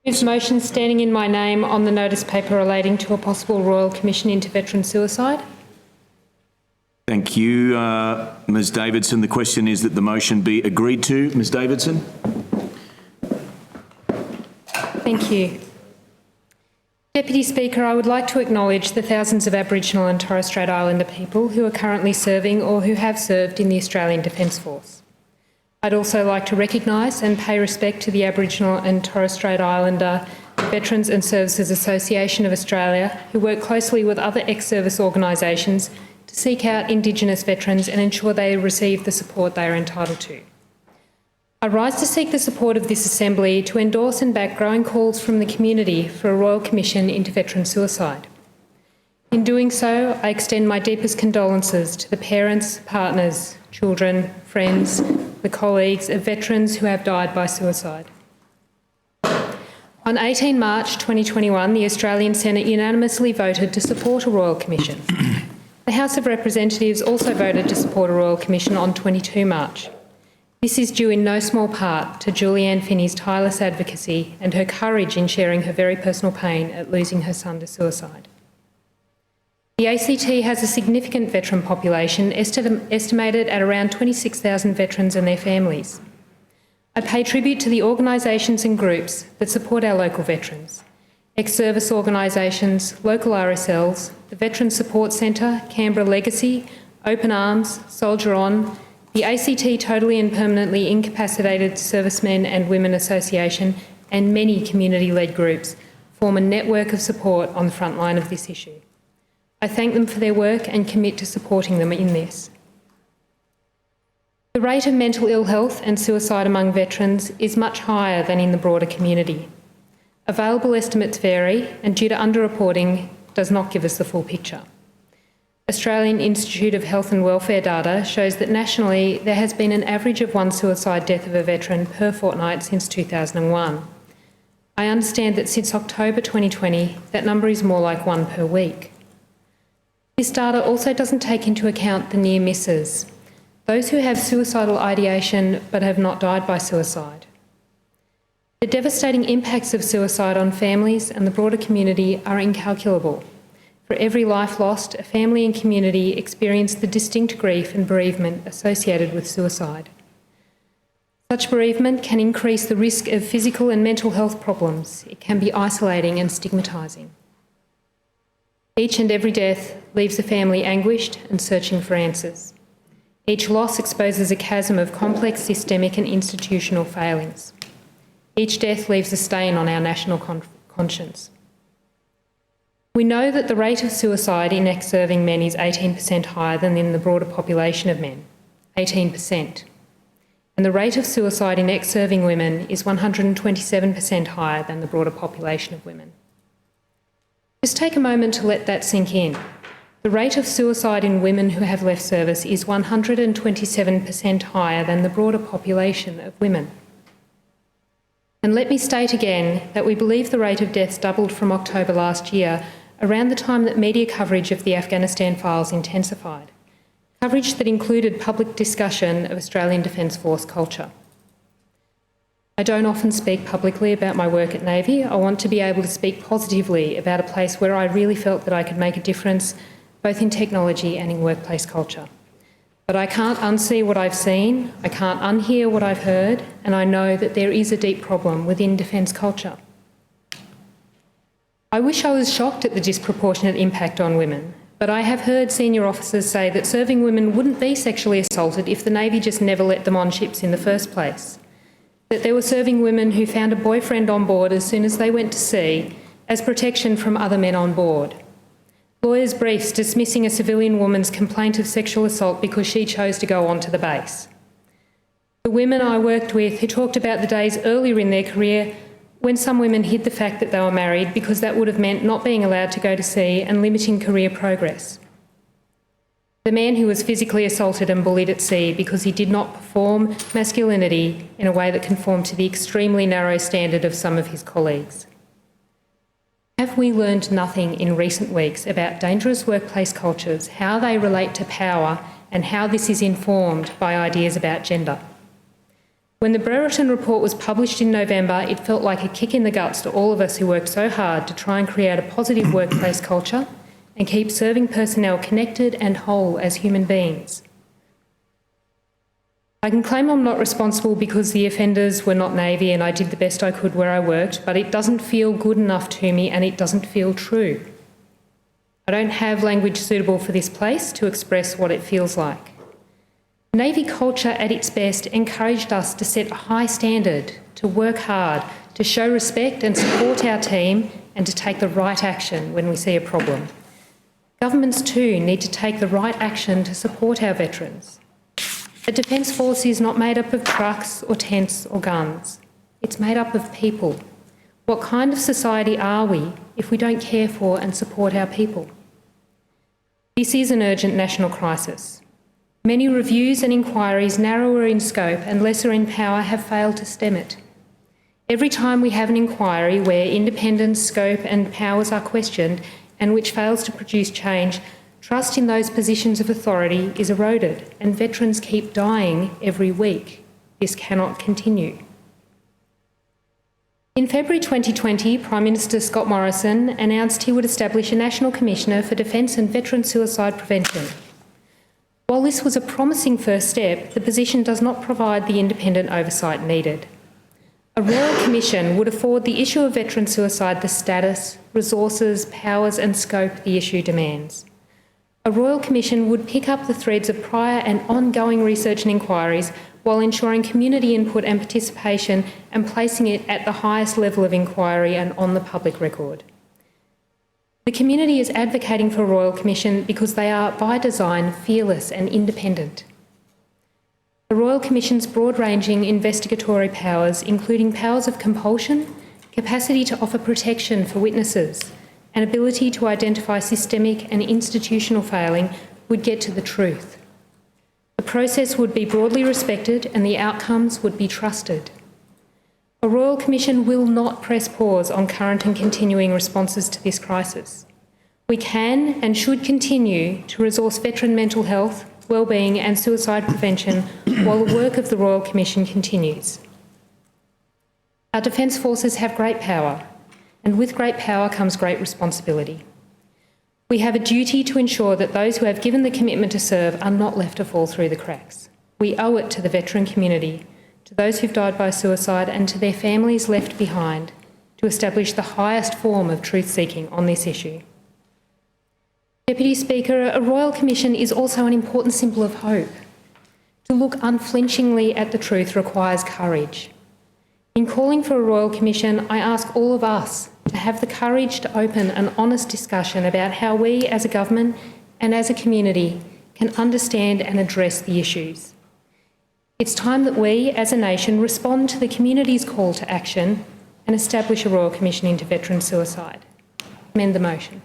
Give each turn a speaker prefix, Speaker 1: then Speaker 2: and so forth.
Speaker 1: Moves motion standing in my name on the notice paper relating to a possible Royal Commission into veteran suicide.
Speaker 2: Thank you, Ms Davidson. The question is that the motion be agreed to. Ms Davidson.
Speaker 1: Thank you. Deputy Speaker, I would like to acknowledge the thousands of Aboriginal and Torres Strait Islander people who are currently serving or who have served in the Australian Defence Force. I'd also like to recognise and pay respect to the Aboriginal and Torres Strait Islander Veterans and Services Association of Australia, who work closely with other ex-service organisations to seek out Indigenous veterans and ensure they receive the support they are entitled to. I rise to seek the support of this Assembly to endorse and back growing calls from the community for a Royal Commission into veteran suicide. In doing so, I extend my deepest condolences to the parents, partners, children, friends, the colleagues of veterans who have died by suicide. On 18 March 2021, the Australian Senate unanimously voted to support a Royal Commission. The House of Representatives also voted to support a Royal Commission on 22 March. This is due in no small part to Julie-Ann Finney's tireless advocacy and her courage in sharing her very personal pain at losing her son to suicide. The ACT has a significant veteran population, estimated at around 26,000 veterans and their families. I pay tribute to the organisations and groups that support our local veterans: ex-service organisations, local RSLs, the Veterans Support Centre, Canberra Legacy, Open Arms, Soldier On, the ACT Totally and Permanently Incapacitated Servicemen and Women Association, and many community-led groups form a network of support on the front line of this issue. I thank them for their work and commit to supporting them in this. The rate of mental ill health and suicide among veterans is much higher than in the broader community. Available estimates vary, and due to underreporting, does not give us the full picture. Australian Institute of Health and Welfare data shows that nationally there has been an average of one suicide death of a veteran per fortnight since 2001. I understand that since October 2020, that number is more like one per week. This data also doesn't take into account the near misses, those who have suicidal ideation but have not died by suicide. The devastating impacts of suicide on families and the broader community are incalculable. For every life lost, a family and community experience the distinct grief and bereavement associated with suicide. Such bereavement can increase the risk of physical and mental health problems. It can be isolating and stigmatising. Each and every death leaves the family anguished and searching for answers. Each loss exposes a chasm of complex systemic and institutional failings. Each death leaves a stain on our national conscience. We know that the rate of suicide in ex-serving men is 18% higher than in the broader population of men, 18%. And the rate of suicide in ex-serving women is 127% higher than the broader population of women. Just take a moment to let that sink in. The rate of suicide in women who have left service is 127% higher than the broader population of women. And let me state again that we believe the rate of deaths doubled from October last year, around the time that media coverage of the Afghanistan files intensified, coverage that included public discussion of Australian Defence Force culture. I don't often speak publicly about my work at Navy. I want to be able to speak positively about a place where I really felt that I could make a difference, both in technology and in workplace culture. But I can't unsee what I've seen, I can't unhear what I've heard, and I know that there is a deep problem within defence culture. I wish I was shocked at the disproportionate impact on women, but I have heard senior officers say that serving women wouldn't be sexually assaulted if the Navy just never let them on ships in the first place. That there were serving women who found a boyfriend on board as soon as they went to sea as protection from other men on board. Lawyers' briefs dismissing a civilian woman's complaint of sexual assault because she chose to go onto the base. The women I worked with who talked about the days earlier in their career when some women hid the fact that they were married because that would have meant not being allowed to go to sea and limiting career progress. The man who was physically assaulted and bullied at sea because he did not perform masculinity in a way that conformed to the extremely narrow standard of some of his colleagues. Have we learned nothing in recent weeks about dangerous workplace cultures, how they relate to power, and how this is informed by ideas about gender? When the Brereton report was published in November, it felt like a kick in the guts to all of us who worked so hard to try and create a positive workplace culture and keep serving personnel connected and whole as human beings. I can claim I'm not responsible because the offenders were not Navy and I did the best I could where I worked, but it doesn't feel good enough to me and it doesn't feel true. I don't have language suitable for this place to express what it feels like. Navy culture at its best encouraged us to set a high standard, to work hard, to show respect and support our team and to take the right action when we see a problem. Governments too need to take the right action to support our veterans. A Defence Force is not made up of trucks or tents or guns. It's made up of people. What kind of society are we if we don't care for and support our people? This is an urgent national crisis. Many reviews and inquiries narrower in scope and lesser in power have failed to stem it. Every time we have an inquiry where independence, scope and powers are questioned and which fails to produce change, trust in those positions of authority is eroded and veterans keep dying every week. This cannot continue. In February 2020, Prime Minister Scott Morrison announced he would establish a National Commissioner for Defence and Veteran Suicide Prevention. While this was a promising first step, the position does not provide the independent oversight needed. A Royal Commission would afford the issue of veteran suicide the status, resources, powers and scope the issue demands. A Royal Commission would pick up the threads of prior and ongoing research and inquiries while ensuring community input and participation and placing it at the highest level of inquiry and on the public record. The community is advocating for a Royal Commission because they are, by design, fearless and independent. The Royal Commission's broad-ranging investigatory powers, including powers of compulsion, capacity to offer protection for witnesses, and ability to identify systemic and institutional failing, would get to the truth. The process would be broadly respected and the outcomes would be trusted. A Royal Commission will not press pause on current and continuing responses to this crisis. We can and should continue to resource veteran mental health, wellbeing and suicide prevention while the work of the Royal Commission continues. Our Defence Forces have great power, and with great power comes great responsibility. We have a duty to ensure that those who have given the commitment to serve are not left to fall through the cracks. We owe it to the veteran community, to those who've died by suicide and to their families left behind, to establish the highest form of truth-seeking on this issue. Deputy Speaker, a Royal Commission is also an important symbol of hope. To look unflinchingly at the truth requires courage. In calling for a Royal Commission, I ask all of us to have the courage to open an honest discussion about how we as a government and as a community can understand and address the issues. It's time that we as a nation respond to the community's call to action and establish a Royal Commission into veteran suicide. Amend the motion.